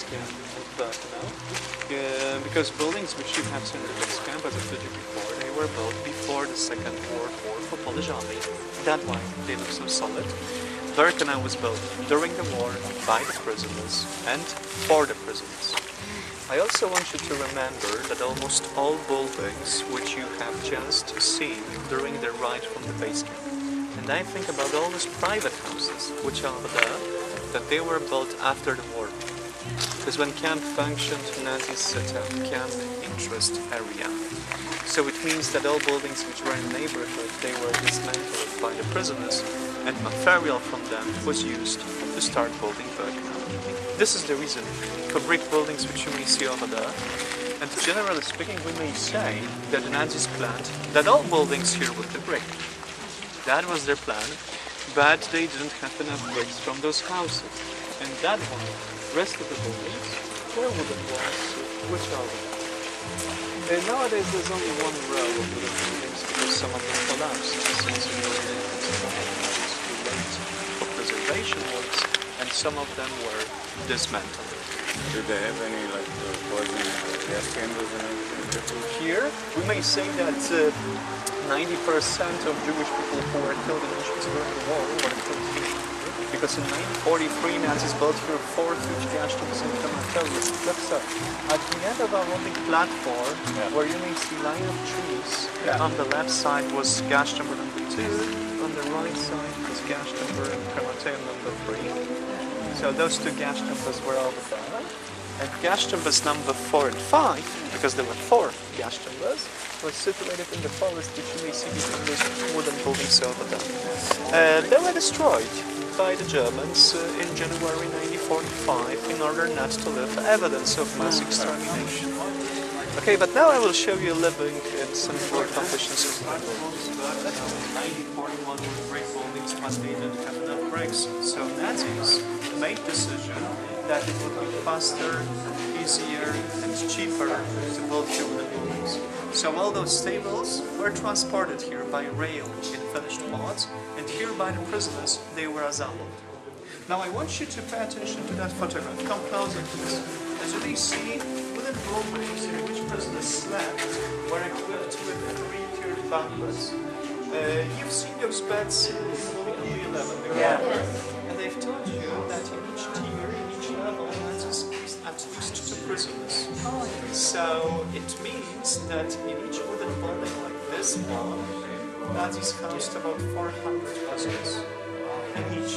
base camp of Birkenau. Because buildings which you have seen in the base camp, as I told you before, they were built before the Second World War for Polish army. That's why they look so solid. Birkenau was built during the war by the prisoners and for the prisoners. I also want you to remember that almost all buildings which you have just seen during the ride from the base camp, and I think about all those private houses which are there, that they were built after the war. Because when camp functioned, Nazis set up camp interest area. So it means that all buildings which were in the neighborhood, they were dismantled by the prisoners, and material from them was used to start building Birkenau. This is the reason for brick buildings which you may see over there. And generally speaking, we may say that the Nazis planned that all buildings here would be brick. That was their plan, but they didn't have enough bricks from those houses. And that one, the rest of the buildings were wooden walls, which are wooden. And nowadays there's only one row of wooden buildings because some of them collapsed since it was too late for preservation works, and some of them were dismantled. Did they have any poison gas chambers and everything? Here, we may say that 90% of Jewish people who were killed in Auschwitz Birkenau were killed here. Because in 1943, Nazis built here 4 huge gas chambers in crematoriums. Look, sir, at the end of our rolling platform, where you may see line of trees, on the left side was gas chamber number 2, on the right side was gas chamber and crematorium number 3. So those 2 gas chambers were over there. And gas chambers number 4 and 5, because there were 4 gas chambers, were situated in the forest, which you may see between those wooden buildings over there. They were destroyed by the Germans in January 1945 in order not to leave evidence of mass extermination. Okay, but now I will show you living in some more conditions of the buildings. In 1941, brick buildings, but they didn't have enough bricks, so Nazis made decision that it would be faster, easier, and cheaper to build here wooden buildings. So all those tables were transported here by rail in finished parts, and here by the prisoners they were assembled. Now I want you to pay attention to that photograph. Come closer, please. As you may see, wooden buildings in which prisoners slept were equipped with 3-tiered bunk beds. You've seen those beds in movie 11. And they've told you that in each tier, in each level, Nazis used at least 2 prisoners. So it means that in each wooden building like this one, Nazis housed about 400 prisoners in each.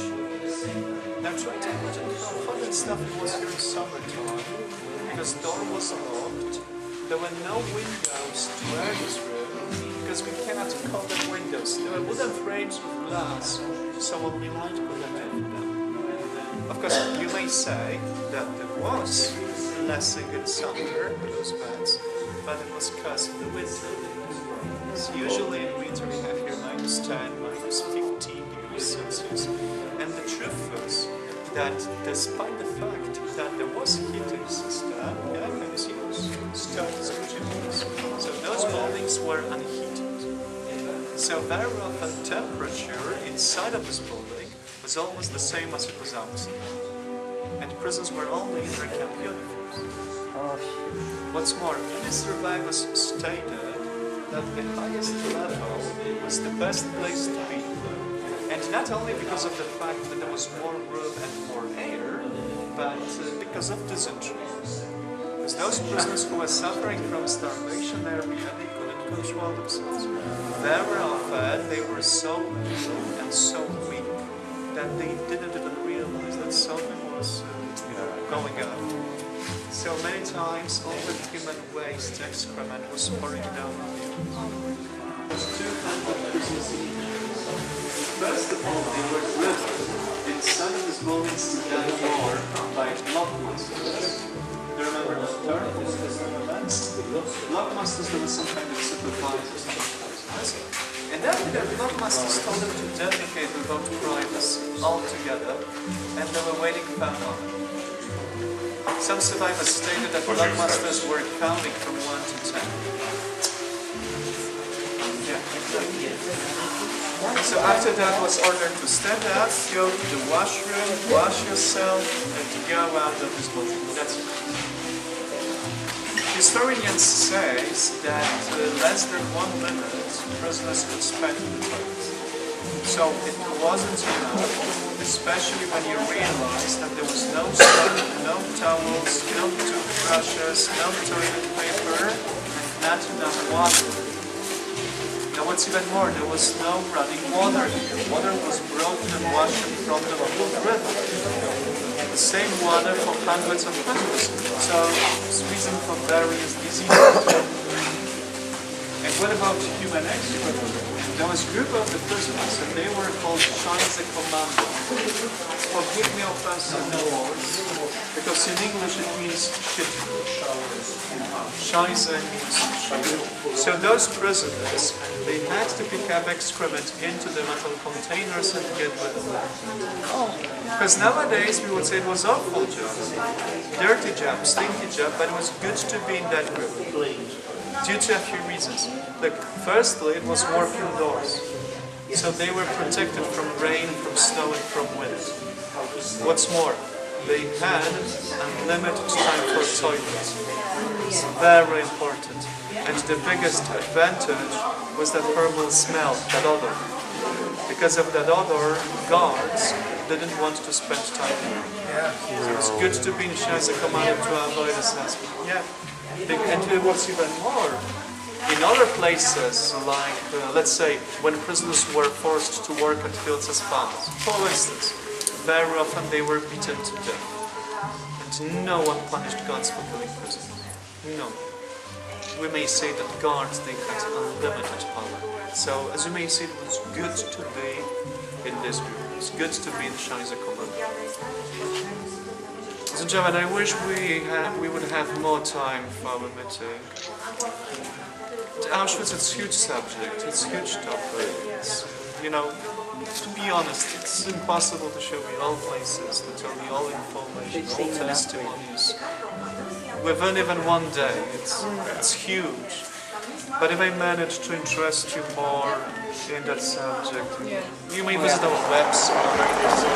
Now try to imagine how fun and stuff it was here in summertime, because the door was locked, there were no windows to air this room, because we cannot call them windows. There were wooden frames with glass, so only light could enter them. Of course, you may say that there was less in summer with those beds, but it was because of the winter. So usually in winter we have here -10, -15 degrees Celsius. And the truth was that despite the fact that there was a heating system, can you see those stones which it was? So those buildings were unheated. So very often temperature inside of this building was almost the same as it was outside. And prisoners were only in their camp uniforms. What's more, many survivors stated that the highest level was the best place to be. And not only because of the fact that there was more room and more air, but because of dysentery. Because those prisoners who were suffering from starvation, they really couldn't control themselves. Very often they were so ill and so weak that they didn't even realize that something was going on. So many times all the human waste, excrement was pouring down on them. First of all, they were driven inside of these buildings to die war by blockbusters. Do you remember the term? Blockbusters were some kind of supervisors. And after that, blockbusters told them to dedicate without privacy altogether, and they were waiting for an honor. Some survivors stated that blockbusters were counting from 1 to 10. So after that was ordered to stand up, go to the washroom, wash yourself, and to go out of this building. That's it. historians say that less than 1 minute prisoners could spend in the toilet. So it wasn't enough, especially when you realize that there was no soap, no towels, no toothbrushes, no toilet paper, and not enough water. Now what's even more, there was no running water here. Water was brought and washed from the local river. The same water for hundreds of prisoners. So it's reason for various diseases. And what about human excrement? There was a group of the prisoners, and they were called Scheiße Kommando. Forgive me of no words, because in English it means shit. Scheiße means shit. So those prisoners, they had to pick up excrement into the metal containers and get rid of them. Because nowadays we would say it was awful job, dirty job, stinky job, but it was good to be in that group. Due to a few reasons. Like, firstly, it was work indoors. So they were protected from rain, from snow and from wind. What's more, they had unlimited time for toilets. It's very important. And the biggest advantage was that horrible smell, that odor. Because of that odor, guards didn't want to spend time there. So it's good to be in Scheiße Kommando to avoid assessment. Yeah. And what's even more, in other places, like, let's say, when prisoners were forced to work at fields as farmers, for instance, very often they were beaten to death. And no one punished guards for killing prisoners. No. We may say that guards, they had unlimited power. So, as you may see, it was good to be in this group. It's good to be in Scheiße Kommando. So, Javan, I wish we would have more time for our meeting. Auschwitz, it's a huge subject, it's a huge topic. It's, you know, to be honest, it's impossible to show you all places, to tell you all information, all testimonies. Within even one day, it's huge. But if I manage to interest you more in that subject, you may visit our website.